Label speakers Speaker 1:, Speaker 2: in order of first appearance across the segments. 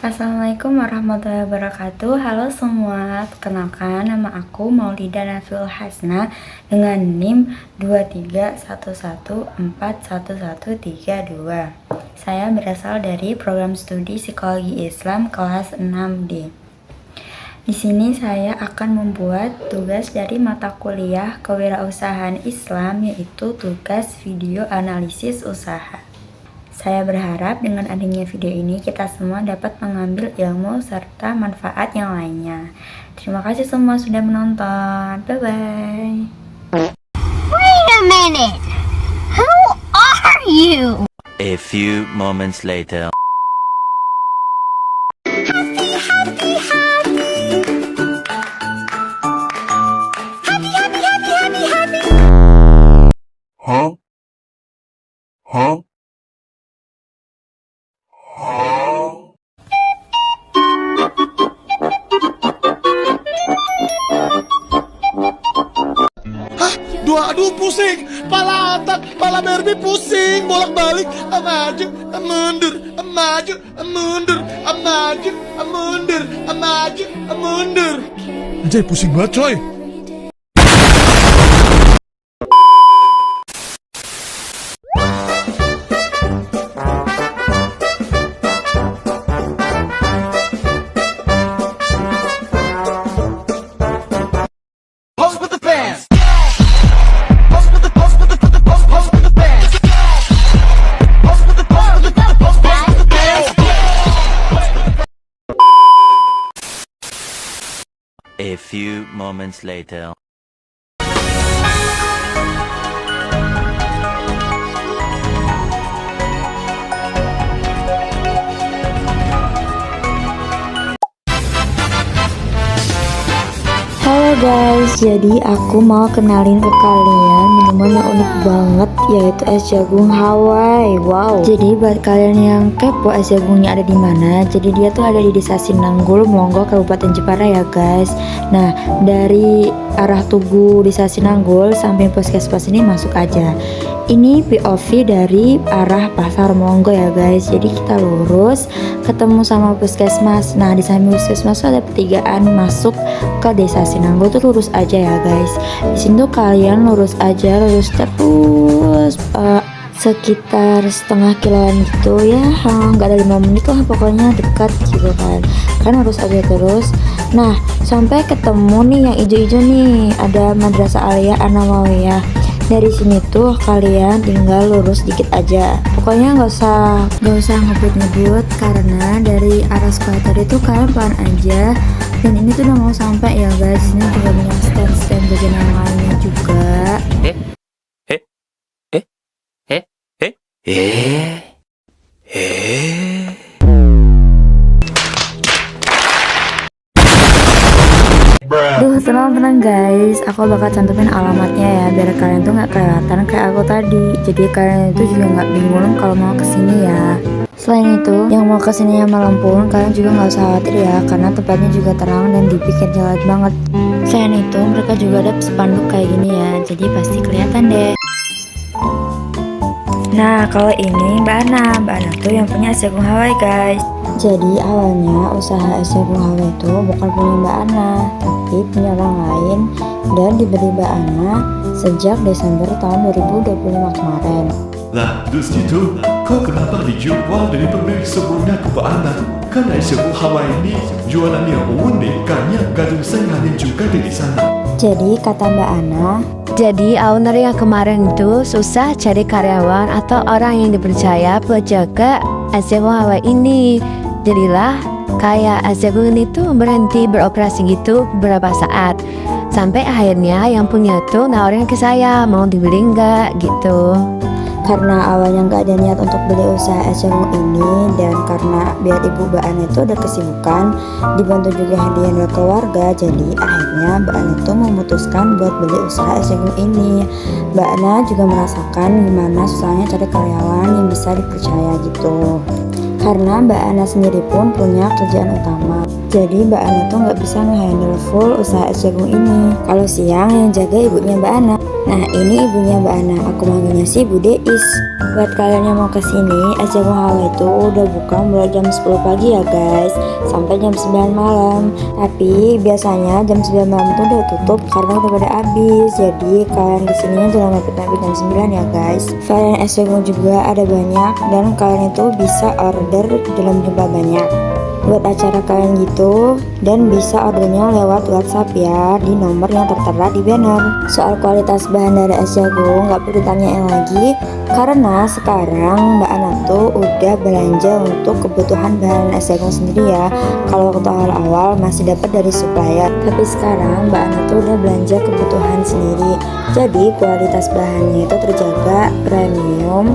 Speaker 1: Assalamualaikum warahmatullahi wabarakatuh. Halo semua, perkenalkan nama aku Maulida Nafil Hasna dengan NIM 231141132. Saya berasal dari program studi Psikologi Islam kelas 6D. Di sini saya akan membuat tugas dari mata kuliah Kewirausahaan Islam, yaitu tugas video analisis usaha. Saya berharap dengan adanya video ini kita semua dapat mengambil ilmu serta manfaat yang lainnya. Terima kasih semua sudah menonton. Bye-bye.
Speaker 2: Wait a minute! Who are you?
Speaker 3: A few moments later.
Speaker 4: Huh? Huh?
Speaker 5: Aduh pusing, pala otak, pala Barbie pusing, bolak-balik, maju, mundur, maju, mundur, maju, mundur, maju, mundur. Anjay pusing banget coy.
Speaker 3: A few moments later.
Speaker 1: Halo guys, jadi aku mau kenalin ke kalian minuman yang unik banget, yaitu es jagung Hawaii. Wow. Jadi buat kalian yang kepo es jagungnya ada di mana, jadi dia tuh ada di Desa Sinanggul, Monggo, Kabupaten Jepara ya guys. Nah, dari arah Tugu Desa Sinanggul sampai puskesmas ini masuk aja. Ini POV dari arah Pasar Monggo ya guys. Jadi kita lurus ketemu sama puskesmas. Nah, di samping puskesmas ada pertigaan masuk ke Desa Sinanggul tuh lurus aja ya guys. Di sini tuh kalian lurus aja, lurus terus sekitar setengah kiloan gitu ya, nggak ada 5 menit lah, pokoknya dekat gitu kan lurus aja terus. Nah, sampai ketemu nih yang ijo-ijo nih, ada Madrasah Aliyah An-Nawawiyah. Dari sini tuh kalian tinggal lurus dikit aja, pokoknya nggak usah ngebut karena dari arah sekolah tadi tuh kalian pelan aja. Dan ini tuh udah mau sampai ya guys. Ini juga banyak stand bagian yang lainnya juga. Tenang guys, aku bakal cantumin alamatnya ya, biar kalian tuh nggak kelewatan kayak aku tadi. Jadi kalian itu juga nggak bingung kalau mau kesini ya. Selain itu, yang mau kesininya malam pun kalian juga nggak usah khawatir ya, karena tempatnya juga terang dan dibikin jelas banget. Selain itu, mereka juga ada spanduk kayak gini ya, jadi pasti kelihatan deh. Nah, kalau ini Mbak Ana tuh yang punya es jagung Hawaii guys. Jadi awalnya usaha es jagung Hawaii itu bukan punya Mbak Ana, tapi punya orang lain, dan diberi Mbak Ana sejak Desember tahun 2025 kemarin.
Speaker 4: Lah, terus gitu, kok kenapa dijual dari pemilik sebelumnya ke Mbak Ana? Karena es jagung Hawaii ini jualannya unik, karena gadung saingannya juga di sana.
Speaker 1: Jadi kata Mbak Ana,
Speaker 2: Jadi owner yang kemarin itu susah cari karyawan atau orang yang dipercaya buat jaga es jagung Hawaii ini. Jadilah kayak es jagung ini tuh berhenti beroperasi gitu beberapa saat. Sampai akhirnya yang punya tuh nawarin ke saya, mau dibeli nggak gitu.
Speaker 1: karena awalnya nggak ada niat untuk beli usaha es jagung ini, dan karena biar ibu Mbak Ana itu ada kesibukan, dibantu juga hadiah dari keluarga, jadi akhirnya Mbak Ana itu memutuskan buat beli usaha es jagung ini. Mbak Ana juga merasakan gimana susahnya cari karyawan yang bisa dipercaya gitu, karena Mbak Ana sendiri pun punya kerjaan utama. Jadi Mbak Ana tuh nggak bisa nge-handle full usaha es jagung ini. Kalau siang yang jaga ibunya Mbak Ana. Nah ini ibunya Mbak Ana, aku manggilnya sih Bu Deis. Buat kalian yang mau kesini, es jagung Hawa itu udah buka mulai jam 10 pagi ya guys, sampai jam 9 malam. Tapi biasanya jam 9 malam itu udah tutup karena udah pada habis. Jadi kalian kesininya jangan mepet-mepet jam 9 ya guys. Varian es jagung juga ada banyak dan kalian itu bisa order dalam jumlah banyak buat acara kalian gitu, dan bisa ordernya lewat WhatsApp ya di nomor yang tertera di banner. Soal kualitas bahan dari es jagung nggak perlu ditanyain lagi karena sekarang Mbak Ana tuh udah belanja untuk kebutuhan bahan es jagung sendiri ya. Kalau waktu awal-awal masih dapat dari supplier, tapi sekarang Mbak Ana tuh udah belanja kebutuhan sendiri. Jadi kualitas bahannya itu terjaga premium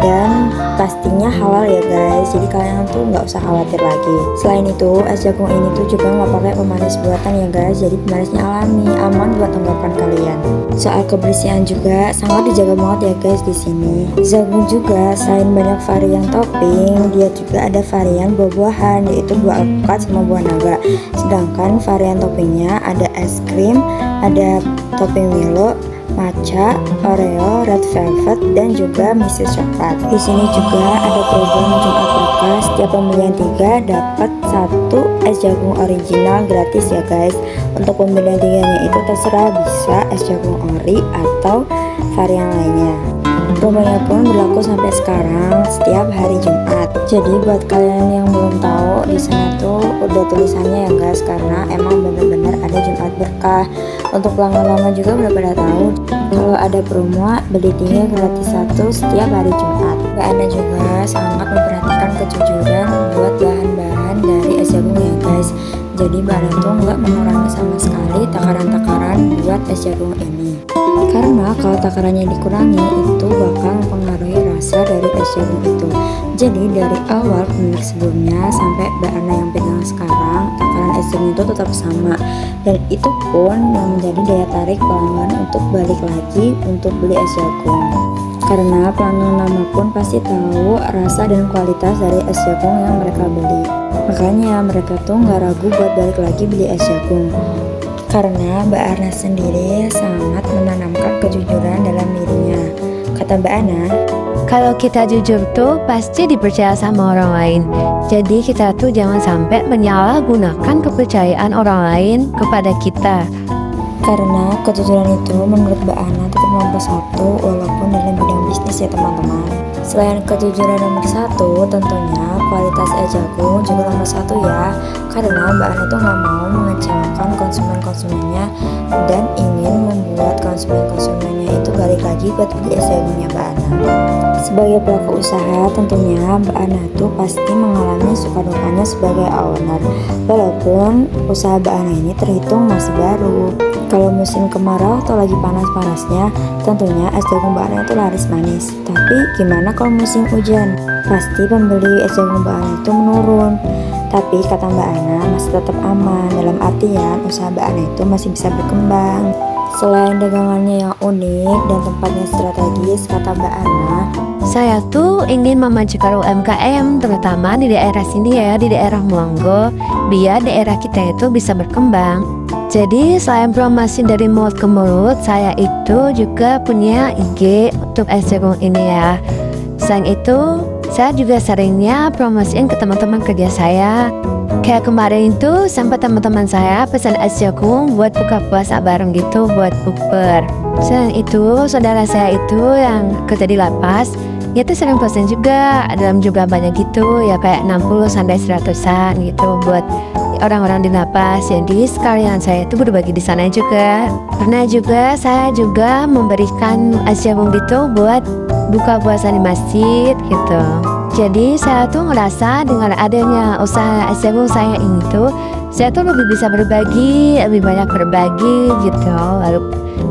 Speaker 1: dan pastinya halal ya guys, jadi kalian tuh nggak usah khawatir lagi. Selain itu es jagung ini tuh juga nggak pakai pemanis buatan ya guys, jadi pemanisnya alami, aman buat tenggorokan kalian. Soal kebersihan juga sangat dijaga banget ya guys di sini. Jagung juga selain banyak varian topping, dia juga ada varian buah-buahan, yaitu buah alpukat sama buah naga. Sedangkan varian toppingnya ada es krim, ada topping Milo, matcha, Oreo, red velvet, dan juga misis coklat. Di sini juga ada program Jumat Berkah, setiap pembelian 3 dapat 1 es jagung original gratis ya guys. Untuk pembelian 3-nya itu terserah, bisa es jagung ori atau varian lainnya. Promonya pun berlaku sampai sekarang setiap hari Jumat. Jadi buat kalian yang belum tahu, di sana tuh udah tulisannya ya guys, karena emang bener-bener ada Jumat Berkah. Untuk pelanggan lama juga udah pada tahu kalau ada promo beli 3 gratis 1 setiap hari Jumat. Mbak Ana juga sangat memperhatikan kejujuran buat bahan-bahan dari es jagung ya guys. Jadi Mbak Ana tuh nggak mengurangi sama sekali takaran-takaran buat es jagung ini. Karena kalau takarannya dikurangi itu bakal mempengaruhi rasa dari es jagung itu. Jadi dari awal pemilik sebelumnya sampai Mbak Ana yang pegang sekarang, takaran es jagung itu tetap sama. Dan itu pun yang menjadi daya tarik pelanggan untuk balik lagi untuk beli es jagung. Karena pelanggan lama pun pasti tahu rasa dan kualitas dari es jagung yang mereka beli. Makanya mereka tuh nggak ragu buat balik lagi beli es jagung. Karena Mbak Ana sendiri sangat menanamkan kejujuran dalam dirinya. Kata Mbak Ana,
Speaker 2: Kalau kita jujur tuh pasti dipercaya sama orang lain. Jadi kita tuh jangan sampai menyalahgunakan kepercayaan orang lain kepada kita.
Speaker 1: karena kejujuran itu menurut Mbak Ana tetap nomor 1 walaupun dalam bidang bisnis ya teman-teman. Selain kejujuran nomor 1, tentunya kualitas es jagung juga nomor 1 ya. Karena Mbak Ana tuh nggak mau mengecewakan konsumen-konsumennya dan ingin membuat konsumen-konsumennya itu balik lagi buat beli es jagungnya Mbak Ana. Sebagai pelaku usaha, tentunya Mbak Ana tuh pasti mengalami suka dukanya sebagai owner. Walaupun usaha Mbak Ana ini terhitung masih baru. Kalau musim kemarau atau lagi panas-panasnya, tentunya es jagung Mbak Ana itu laris manis. Tapi gimana kalau musim hujan? Pasti pembeli es jagung Mbak Ana itu menurun. Tapi kata Mbak Ana masih tetap aman, dalam artian usaha Mbak Ana itu masih bisa berkembang. Selain dagangannya yang unik dan tempatnya strategis, kata Mbak Ana,
Speaker 2: Saya tuh ingin memajukan UMKM terutama di daerah sini ya, di daerah Melongo, biar daerah kita itu bisa berkembang. Jadi selain promosi dari mulut ke mulut, saya itu juga punya IG untuk es jagung ini ya. Selain itu, saya juga seringnya promosiin ke teman-teman kerja saya. Kayak kemarin itu sampai teman-teman saya pesan es jagung buat buka puasa bareng gitu, buat bukber. Selain itu, saudara saya itu yang kerja di lapas, dia tuh sering pesan juga dalam jumlah banyak gitu, ya kayak 60 sampai 100-an gitu buat orang-orang di lapas. Jadi sekalian saya itu berbagi di sana juga. Karena juga saya juga memberikan es jagung gitu buat buka puasa di masjid gitu. Jadi saya tuh ngerasa dengan adanya usaha es jagung saya ini tuh, saya tuh lebih bisa berbagi, lebih banyak berbagi gitu. Lalu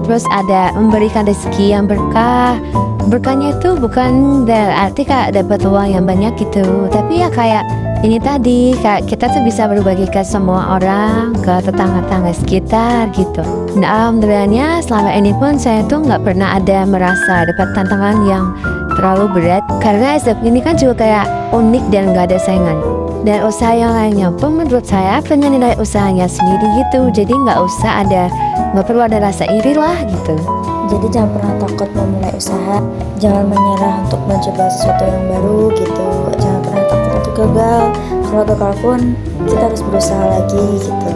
Speaker 2: terus ada memberikan rezeki yang berkah. Berkahnya itu bukan berarti kayak dapat uang yang banyak gitu, tapi ya kayak ini tadi, kayak kita tuh bisa berbagi ke semua orang, ke tetangga-tetangga sekitar gitu. Nah alhamdulillahnya selama ini pun saya tuh nggak pernah ada merasa dapat tantangan yang terlalu berat. Karena es jagung ini kan juga kayak unik dan nggak ada saingan. Dan usaha yang lainnya pun menurut saya punya nilai usahanya sendiri gitu. Jadi nggak perlu ada rasa iri lah gitu.
Speaker 1: Jadi jangan pernah takut memulai usaha, jangan menyerah untuk mencoba sesuatu yang baru gitu. Jangan pernah takut untuk gagal. Kalau gagal pun kita harus berusaha lagi gitu.